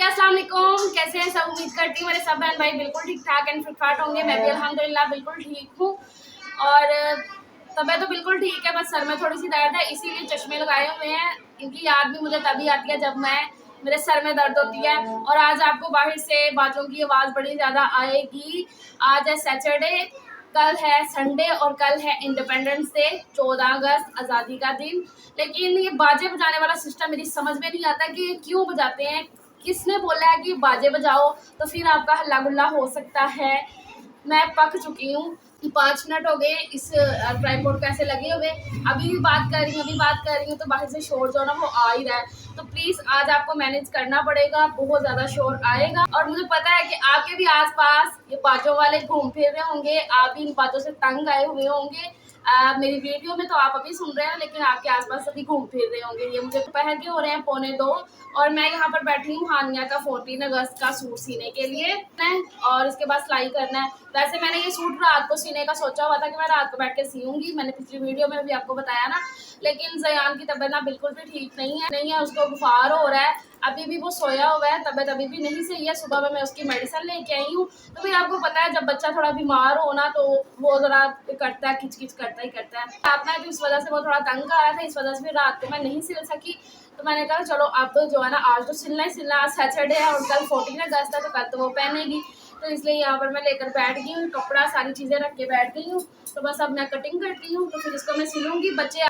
अस्सलाम वालेकुम, कैसे हैं सब। उम्मीद करती हूँ मेरे सब बहन भाई बिल्कुल ठीक ठाक एंड फिट फाट होंगे। मैं भी अल्हम्दुलिल्लाह बिल्कुल ठीक हूँ और तबीयत तो बिल्कुल ठीक है, बस सर में थोड़ी सी दर्द है, इसीलिए चश्मे लगाए हुए हैं। इनकी याद भी मुझे तभी आती है जब मेरे सर में दर्द होती है। और आज आपको बाहर से बातों की आवाज़ बड़ी ज़्यादा आएगी। आज है सैटरडे, कल है संडे और कल है इंडिपेंडेंस डे, 14 अगस्त आज़ादी का दिन। लेकिन ये बाजे बजाने वाला सिस्टम मेरी समझ में नहीं आता कि क्यों बजाते हैं। किसने बोला है कि बाजे बजाओ तो फिर आपका हल्ला गुल्ला हो सकता है। मैं पक चुकी हूँ, 5 मिनट हो गए इस ट्राइपॉड पे ऐसे लगे हुए। अभी भी बात कर रही हूँ तो बाहर से शोर जो ना वो आ ही रहा है। तो प्लीज़ आज आपको मैनेज करना पड़ेगा, बहुत ज़्यादा शोर आएगा। और मुझे पता है कि आपके भी आसपास ये बाजों वाले घूम फिर रहे होंगे, आप भी इन बातों से तंग आए हुए होंगे। मेरी वीडियो में तो आप अभी सुन रहे हैं, लेकिन आपके आसपास सभी घूम फिर रहे होंगे। ये मुझे दोपहर के हो रहे हैं 1:45 और मैं यहाँ पर बैठी हूँ हानिया का 14 अगस्त का सूट सीने के लिए और इसके बाद सिलाई करना है। वैसे मैंने ये सूट रात को सीने का सोचा हुआ था कि मैं रात को बैठ के सीऊंगी, मैंने पिछली वीडियो में भी आपको बताया ना। लेकिन जयान की तबीयत ना बिल्कुल भी ठीक नहीं है, उसको बुखार हो रहा है, अभी भी वो सोया हुआ है, तबीयत अभी भी नहीं सही है। सुबह में मैं उसकी मेडिसिन लेके आई हूँ। तो फिर आपको पता है जब बच्चा थोड़ा बीमार हो ना तो वो ज़रा करता है, किच करता ही करता है। रात में भी इस वजह से वो थोड़ा तंग आ रहा था, इस वजह से फिर रात को मैं नहीं सिल सकी। तो मैंने कहा चलो अब जो है ना आज तो सिलना ही सिलना, आज सैटरडे है और कल 14 अगस्त है तो कल तो वो पहनेगी। तो इसलिए यहाँ पर मैं लेकर बैठ गई हूँ, कपड़ा सारी चीज़ें रख के बैठ गई हूँ। तो बस अब मैं कटिंग करती हूँ तो फिर इसको मैं सिलूँगी। बच्चे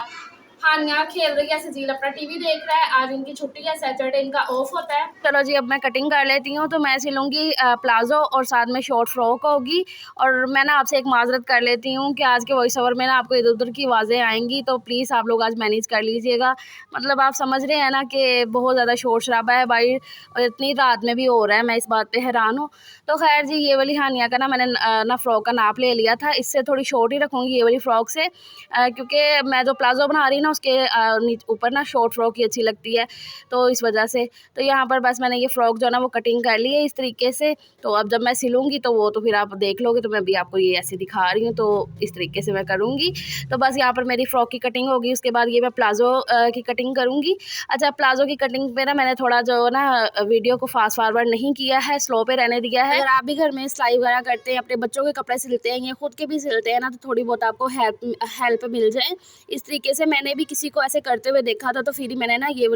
हानिया खेल रही है, सजील अपना टीवी देख रहा है, आज इनकी छुट्टी है, सैटरडे इनका ऑफ होता है। चलो जी अब मैं कटिंग कर लेती हूँ। तो मैं सिलूँगी प्लाजो और साथ में शॉर्ट फ्रॉक होगी। और मैं ना आपसे एक माजरत कर लेती हूँ कि आज के वॉइस ओवर में ना आपको इधर उधर की आवाज़ें आएंगी, तो प्लीज़ आप लोग आज मैनेज कर लीजिएगा। मतलब आप समझ रहे हैं ना कि बहुत ज़्यादा शोर शराबा है भाई, और इतनी रात में भी हो रहा है, मैं इस बात पर हैरान हूँ। तो खैर जी ये वाली हानिया का ना मैंने ना फ़्रॉक का नाप ले लिया था, इससे थोड़ी शॉर्ट ही रखूँगी ये वाली फ़्रॉक से, क्योंकि मैं जो प्लाजो बना रही हूँ ना उसके ऊपर ना शॉर्ट फ्रॉक ही अच्छी लगती है, तो इस वजह से। तो यहाँ पर बस मैंने ये फ़्रॉक जो है ना वो कटिंग कर ली है इस तरीके से। तो अब जब मैं सिलूँगी तो वो तो फिर आप देख लोगे, तो मैं भी आपको ये ऐसे दिखा रही हूँ, तो इस तरीके से मैं करूँगी। तो बस यहाँ पर मेरी फ़्रॉक की कटिंग होगी, उसके बाद ये मैं प्लाज़ो की कटिंग करूँगी। अच्छा, प्लाज़ो की कटिंग पे ना मैंने थोड़ा जो ना वीडियो को फास्ट फॉरवर्ड नहीं किया है, स्लो पे रहने दिया है। अगर आप भी घर में सिलाई वगैरह करते हैं, अपने बच्चों के कपड़े सिलते हैं या खुद के भी सिलते हैं ना, तो थोड़ी बहुत आपको हेल्प मिल जाए। इस तरीके से मैंने भी किसी को ऐसे करते हुए देखा था, तो फिर ही मैंने ना ये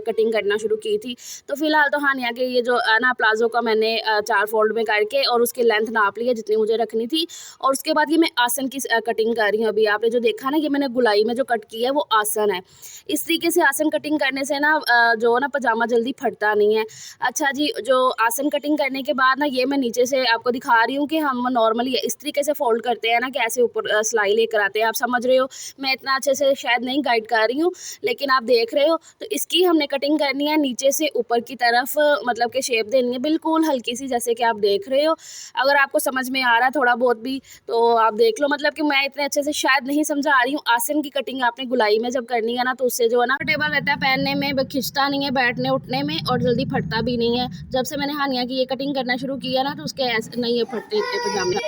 कटिंग करना शुरू की थी। तो फिलहाल तो हानिया के ये जो ना प्लाजो का मैंने 4 फोल्ड में करके और उसकी लेंथ नाप ली है जितनी मुझे रखनी थी। और उसके बाद ये मैं आसन की कटिंग कर रही हूँ। अभी आपने जो देखा ना, ये मैंने गुलाई में जो कट किया है वो आसन है। इस तरीके से आसन कटिंग करने से ना जो ना पजामा जल्दी फटता नहीं है। अच्छा जी, जो आसन कटिंग करने के बाद ना ये मैं नीचे से आपको दिखा रही हूँ कि हम नॉर्मली इस तरीके से फोल्ड करते हैं ना, कि ऐसे ऊपर सिलाई लेकर आते हैं। आप समझ रहे हो, मैं इतना अच्छे से शायद नहीं गाइड कर रही हूँ, लेकिन आप देख रहे हो। तो इसकी हमने कटिंग करनी है नीचे से ऊपर की तरफ, मतलब कि शेप देनी है बिल्कुल हल्की सी, जैसे कि आप देख रहे हो। अगर आपको समझ में आ रहा है थोड़ा बहुत भी तो आप देख लो, मतलब कि मैं इतने अच्छे से शायद नहीं समझा रही हूँ। आसन की कटिंग आपने गुलाई में जब करनी है ना, तो उससे जो है ना टेबल रहता है पहनने में, खिंचता नहीं है बैठने उठने में, और जल्दी फटता भी नहीं है। जब से मैंने हानिया की ये कटिंग करना शुरू किया ना, तो उसके ऐसे नहीं है फटते इतने पजामे।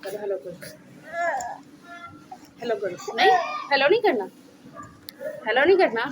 हेलो करो, हेलो करो, नहीं हेलो नहीं करना, हेलो नहीं करना।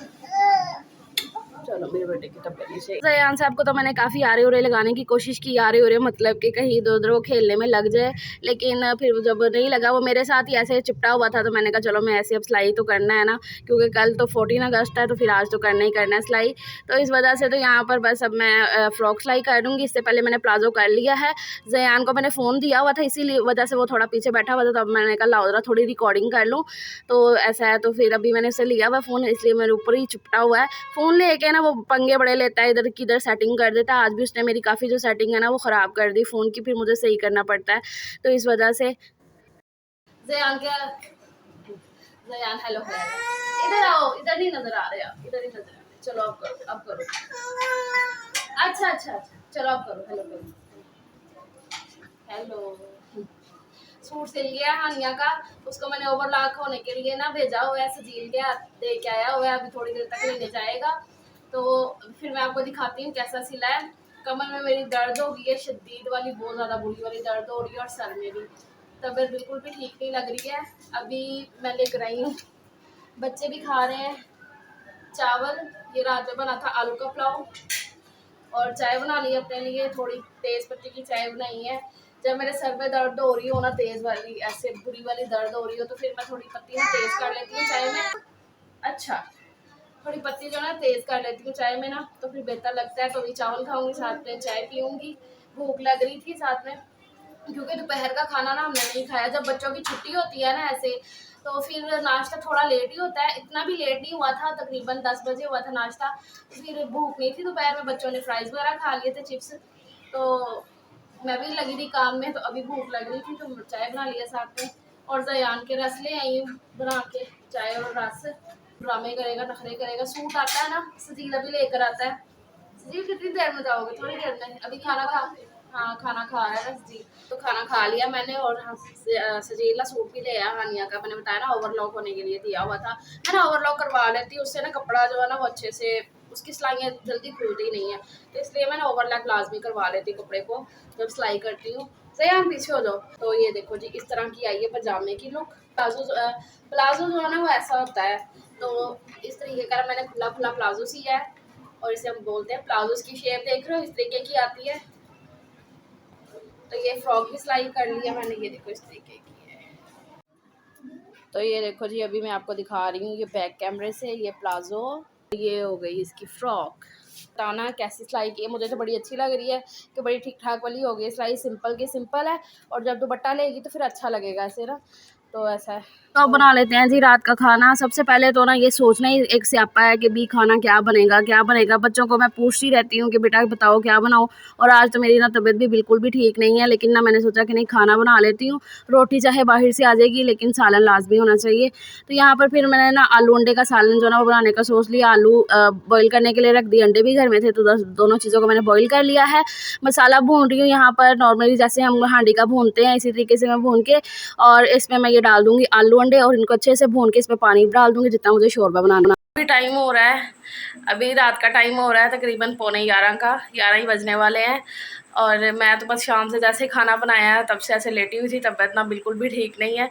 चलो मेरे बेटे की तबीयत से जयान साहब को तो मैंने काफ़ी आरे उरे लगाने की कोशिश की, आरे उरे मतलब कि कहीं इधर उधर वो खेलने में लग जाए, लेकिन फिर जब नहीं लगा, वो मेरे साथ ही ऐसे चिपटा हुआ था। तो मैंने कहा चलो मैं ऐसे अब सिलाई तो करना है ना, क्योंकि कल तो 14 अगस्त है, तो फिर आज तो करना ही करना है सिलाई। तो इस वजह से तो यहाँ पर बस अब मैं फ़्रॉक सिलाई कर दूँगी। इससे पहले मैंने प्लाजो कर लिया है। जयान को मैंने फ़ोन दिया हुआ था, इसीलिए वजह से वो थोड़ा पीछे बैठा हुआ था, तो अब मैंने कहा लाओ ज़रा थोड़ी रिकॉर्डिंग कर लूँ। तो ऐसा है, तो फिर अभी मैंने उससे लिया हुआ फ़ोन, इसलिए मेरे ऊपर ही चिपटा हुआ है। फ़ोन लेके ना वो पंगे बड़े लेता है, इधर की इधर सेटिंग कर देता है। आज भी उसने मेरी काफ़ी जो सेटिंग है ना वो ख़राब कर दी फ़ोन की, फिर मुझे सही करना पड़ता है। तो इस वजह से ज़यान क्या, ज़यान हेलो है, इधर आओ, इधर नहीं नज़र आ रहे आप, इधर ही नज़र आ रहे। चलो अब करो, अब करो। अच्छा, चलो अब करो, हेलो करो, हेलो। सूट सिल गया हानिया का, उसको मैंने ओवरलॉक होने के लिए ना भेजा हुआ है, सजील के हाथ दे के आया हुआ है, अभी थोड़ी देर तक लेने जाएगा। तो फिर मैं आपको दिखाती हूँ कैसा सिला है। कमर में मेरी दर्द हो गई है, शदीद वाली, बहुत ज़्यादा बुरी वाली दर्द हो रही है, और सर में भी। तबीयत बिल्कुल भी ठीक नहीं लग रही है। अभी मैं लेकर आई हूँ, बच्चे भी खा रहे हैं चावल। ये रात में बना था आलू का पुलाव, और चाय बना ली अपने लिए, थोड़ी तेज़ पत्ती की चाय बनाई है। जब मेरे सर में दर्द हो रही हो ना, तेज़ वाली ऐसे बुरी वाली दर्द हो रही हो, तो फिर मैं थोड़ी पत्ती तेज़ कर लेती हूँ चाय में। अच्छा, थोड़ी पत्ती जो है तेज़ कर लेती हूँ चाय में ना, तो फिर बेहतर लगता है। तो अभी चावल खाऊंगी, साथ में चाय पीऊँगी। भूख लग रही थी साथ में, क्योंकि दोपहर का खाना ना हमने नहीं खाया। जब बच्चों की छुट्टी होती है ना ऐसे, तो फिर नाश्ता थोड़ा लेट ही होता है। इतना भी लेट नहीं हुआ था, तकरीबन 10 बजे हुआ था नाश्ता। फिर भूख नहीं थी दोपहर में, बच्चों ने फ्राइज़ वगैरह खा लिए थे, चिप्स। तो मैं भी लगी थी काम में, तो अभी भूख लग रही थी तो चाय बना लिया साथ में। और जयान के रस ले आई हूँ बना के, चाय और रस। ड्रामे करेगा, नखरे करेगा, सूट आता है ना, सजील अभी लेकर आता है। सजील कितनी देर में जाओगे? थोड़ी देर में, अभी खाना खा, हाँ खाना खा रहा है सजील। तो खाना खा लिया मैंने, और सजील ना सूट भी ले आया हानिया का। मैंने बताया ना ओवरलॉक होने के लिए दिया हुआ था। मैं ना ओवरलॉक करवा लेती हूँ, उससे ना कपड़ा जो है ना वो अच्छे से, उसकी सिलाइयाँ जल्दी खुलती नहीं है, तो इसलिए मैं ना ओवरलैप लाजमी करवा लेती हूँ कपड़े को जब सिलाई करती हूँ। सही, पीछे हो जाओ। तो ये देखो जी, इस तरह की आई है पजामे की लुक। प्लाजो जो है ना वो ऐसा होता है, तो इस तरीके का मैंने खुला खुला प्लाजो सिया है, और इसे हम बोलते हैं प्लाजो। की शेप देख रहे हो, इस तरीके की आती है। तो ये फ्रॉक भी सिलाई कर लिया मैंने, ये देखो इस तरीके की है। तो ये देखो जी, अभी मैं आपको दिखा रही हूँ ये बैक कैमरे से, ये प्लाजो, ये हो गई इसकी फ्रॉक। बताना कैसी सिलाई की है, मुझे तो बड़ी अच्छी लग रही है कि बड़ी ठीक ठाक वाली हो गई सिलाई। सिंपल की सिंपल है, और जब दुपट्टा लेगी तो फिर अच्छा लगेगा ऐसे ना, तो ऐसा है। तो अब बना लेते हैं जी रात का खाना। सबसे पहले तो ना ये सोचना ही एक स्यापा है कि भी खाना क्या बनेगा क्या बनेगा। बच्चों को मैं पूछती रहती हूँ कि बेटा बताओ क्या बनाओ, और आज तो मेरी ना तबीयत भी बिल्कुल भी ठीक नहीं है, लेकिन ना मैंने सोचा कि नहीं खाना बना लेती हूँ। रोटी चाहे बाहर से आ जाएगी, लेकिन सालन लाजमी होना चाहिए। तो यहाँ पर फिर मैंने ना आलू अंडे का सालन जो ना वो बनाने का सोच लिया। आलू बॉईल करने के लिए रख दिए, अंडे भी घर में थे, तो दोनों चीज़ों को मैंने बॉईल कर लिया है। मसाला भून रही हूँ यहाँ पर, नॉर्मली जैसे हम हांडी का भूनते हैं इसी तरीके से मैं भून के, और इसमें मैं ये डाल दूँगी आलू अंडे, और इनको अच्छे से भून के इसमें पानी डाल दूँगी जितना मुझे शोरबा बनाना। अभी टाइम हो रहा है, अभी रात का टाइम हो रहा है, तकरीबन 11:45 का, 11 ही बजने वाले हैं। और मैं तो बस शाम से जैसे ही खाना बनाया है तब से ऐसे लेटी हुई थी, तबीयत ना बिल्कुल भी ठीक नहीं है।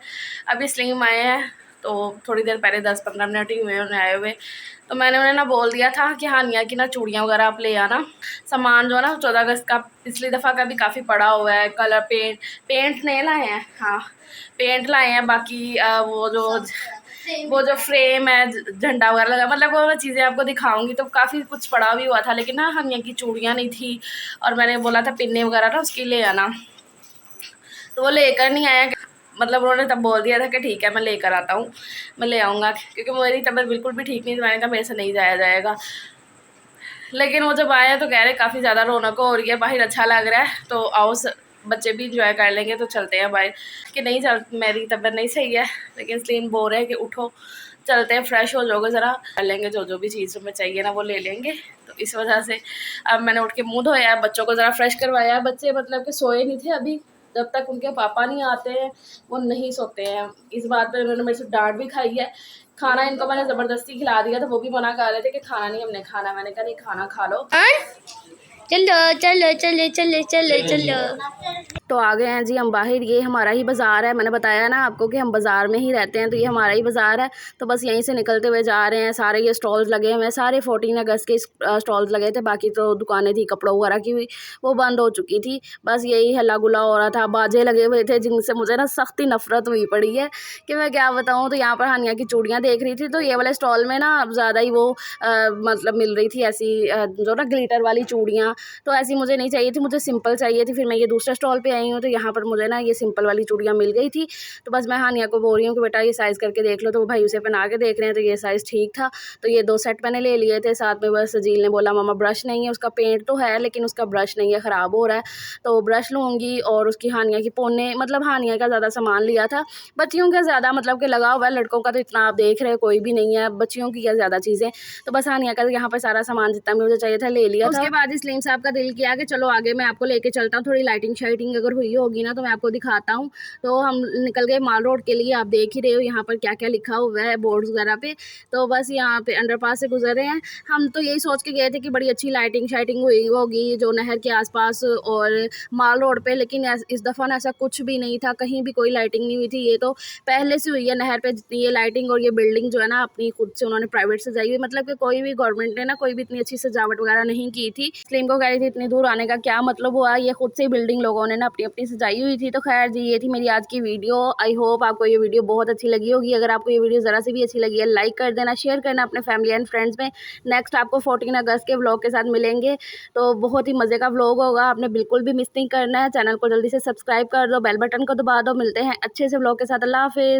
अभी स्लिम आए हैं, तो थोड़ी देर पहले 10-15 मिनट ही हुए उन्हें आए हुए। तो मैंने उन्हें ना बोल दिया था कि हानिया की ना चूड़ियाँ वगैरह आप ले आना। सामान जो है ना 14 अगस्त का पिछली दफ़ा का भी काफ़ी पड़ा हुआ है। कलर पेंट नहीं लाए हैं, हाँ पेंट लाए हैं। बाकी वो जो फ्रेम है, झंडा वगैरह लगा, मतलब वो मैं चीज़ें आपको दिखाऊंगी। तो काफ़ी कुछ पड़ा भी हुआ था, लेकिन ना हानिया की चूड़ियाँ नहीं थी, और मैंने बोला था पिन्ने वगैरह ना उसकी ले आना, तो वो लेकर नहीं आया। मतलब उन्होंने तब बोल दिया था कि ठीक है मैं लेकर आता हूँ, मैं ले आऊँगा, क्योंकि मेरी तबीयत बिल्कुल भी ठीक नहीं थी। मैंने कहा मेरे से नहीं जाया जाएगा। लेकिन वो जब आया तो कह रहे काफ़ी ज़्यादा रौनक हो रही है बाहर, अच्छा लग रहा है, तो आओ बच्चे भी इंजॉय कर लेंगे, तो चलते हैं बाहर। कि नहीं चल, मेरी तबीयत नहीं सही है, लेकिन स्लीन बोल रहे हैं कि उठो चलते हैं, फ्रेश हो जाओगे ज़रा, कर लेंगे जो भी चीज़ हमें चाहिए ना वो ले लेंगे। तो इस वजह से अब मैंने उठ के मुँह धोया, बच्चों को ज़रा फ्रेश करवाया। बच्चे मतलब कि सोए नहीं थे अभी, जब तक उनके पापा नहीं आते हैं वो नहीं सोते हैं। इस बात पर उन्होंने मेरे से डांट भी खाई है। खाना इनको मैंने ज़बरदस्ती खिला दिया था, वो भी मना कर रहे थे कि खाना नहीं हमने खाना। मैंने कहा नहीं खाना खा लो। चलो चलो चलो चलो चलो चलो। तो आ गए हैं जी हम बाहर। ये हमारा ही बाज़ार है, मैंने बताया ना आपको कि हम बाज़ार में ही रहते हैं, तो ये हमारा ही बाज़ार है। तो बस यहीं से निकलते हुए जा रहे हैं। सारे ये स्टॉल्स लगे हुए हैं, सारे 14 अगस्त के स्टॉल्स लगे थे। बाकी तो दुकानें थी कपड़ों वगैरह की हुई, वो बंद हो चुकी थी। बस यही हल्ला गुल्ला हो रहा था, बाजे लगे हुए थे जिनसे मुझे ना सख्ती नफरत हुई पड़ी है कि मैं क्या बताऊँ। तो यहाँ पर हानिया की चूड़ियाँ देख रही थी, तो ये वाले स्टॉल में ना ज़्यादा ही वो मतलब मिल रही थी ऐसी जो ना ग्लिटर वाली चूड़ियाँ। तो ऐसी मुझे नहीं चाहिए थी, मुझे सिंपल चाहिए थी। फिर मैं ये दूसरे स्टॉल पे आई हूँ, तो यहाँ पर मुझे ना ये सिंपल वाली चूड़ियाँ मिल गई थी। तो बस मैं हानिया को बोल रही हूँ कि बेटा ये साइज़ करके देख लो, तो वो भाई उसे पहना के देख रहे हैं, तो ये साइज़ ठीक था। तो ये 2 सेट मैंने ले लिए थे। साथ में बस सजील ने बोला मामा ब्रश नहीं है, उसका पेंट तो है लेकिन उसका ब्रश नहीं है, ख़राब हो रहा है, तो ब्रश लूँगी। और उसकी हानिया की पोने, मतलब हानिया का ज़्यादा सामान लिया था, बच्चियों का ज़्यादा मतलब कि लगा हुआ है, लड़कों का तो इतना आप देख रहे हैं कोई भी नहीं है, बच्चियों की क्या ज़्यादा चीज़ें। तो बस हानिया का यहाँ पर सारा सामान जितना भी मुझे चाहिए था ले लिया था। उसके बाद इस्लीम साहब का दिल किया कि चलो आगे मैं आपको लेके चलता हूँ, थोड़ी लाइटिंग शाइटिंग अगर हुई होगी ना तो मैं आपको दिखाता हूँ। तो हम निकल गए माल रोड के लिए, आप देख ही रहे हो यहाँ पर क्या क्या लिखा हुआ है बोर्ड्स वगैरह पे। तो बस यहाँ पे अंडरपास से गुजर रहे हैं। हम तो यही सोच के गए थे कि बड़ी अच्छी लाइटिंग शाइटिंग हुई होगी जो नहर के आसपास और माल रोड पे, लेकिन इस दफ़ा ना ऐसा कुछ भी नहीं था, कहीं भी कोई लाइटिंग नहीं हुई थी। ये तो पहले से हुई है नहर पे जितनी ये लाइटिंग, और ये बिल्डिंग जो है ना अपनी खुद से उन्होंने प्राइवेट सजाई हुई, मतलब कि कोई भी गवर्नमेंट ने ना कोई भी इतनी अच्छी सजावट वगैरह नहीं की थी। इसलिए इनको कह रही थी इतनी दूर आने का क्या मतलब हुआ, ये खुद से बिल्डिंग लोगों ने ना अपनी अपनी सजाई हुई थी। तो खैर जी, ये थी मेरी आज की वीडियो। आई होप आपको ये वीडियो बहुत अच्छी लगी होगी। अगर आपको ये वीडियो ज़रा सी भी अच्छी लगी है लाइक कर देना, शेयर करना अपने फैमिली एंड फ्रेंड्स में। नेक्स्ट आपको 14 अगस्त के व्लॉग के साथ मिलेंगे, तो बहुत ही मज़े का व्लॉग होगा, आपने बिल्कुल भी मिस नहीं करना है। चैनल को जल्दी से सब्सक्राइब कर दो, बेल बटन को दबा दो। मिलते हैं अच्छे से व्लॉग के साथ। अल्लाह हाफिज़।